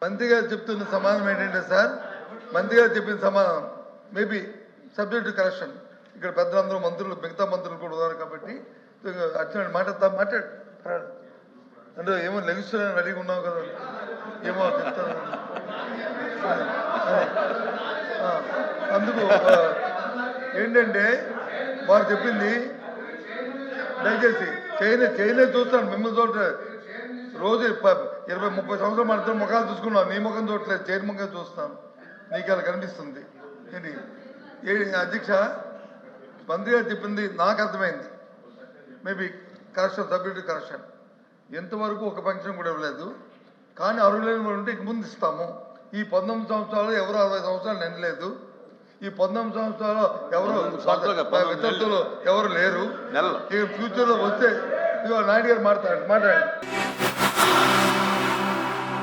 మంత్రి గారు చెప్తున్న సమాధానం ఏంటంటే సార్, మంత్రి గారు చెప్పిన సమాధానం మేబీ సబ్జెక్ట్ కరెక్షన్. ఇక్కడ పెద్దలందరూ మంత్రులు, మిగతా మంత్రులు కూడా ఉన్నారు కాబట్టి అట్లా మాట్లాడు అంటే ఏమో లెగిస్తున్నాను రెడీగా ఉన్నావు కదా, ఏమో చెప్తాను. అందుకు ఏంటంటే వారు చెప్పింది దయచేసి చేయలే చూస్తాను, మిమ్మల్ని చూడలేదు. రోజు 20-30 సంవత్సరాలు మనతో ముఖాలు చూసుకున్నాం, నీ ముఖం చూడలేదు, చైర్ ముఖం చూస్తాను, నీకు అలా కనిపిస్తుంది. ఏంటి అధ్యక్ష, మంత్రి గారు చెప్పింది నాకు అర్థమైంది. Maybe correction, subject correction. ఎంతవరకు ఒక పెన్షన్ కూడా ఇవ్వలేదు, కానీ అర్హులైన వాళ్ళు ఉంటే ఇక ముందు ఇస్తాము. ఈ 19 సంవత్సరాలు ఎవరు 60 సంవత్సరాలు నిండలేదు, ఈ 19 సంవత్సరాలు ఎవరు వితంతులు ఎవరు లేరు. ఇక ఫ్యూచర్లో వస్తే ఇదిగో నాయుడు గారు మాట్లాడండి.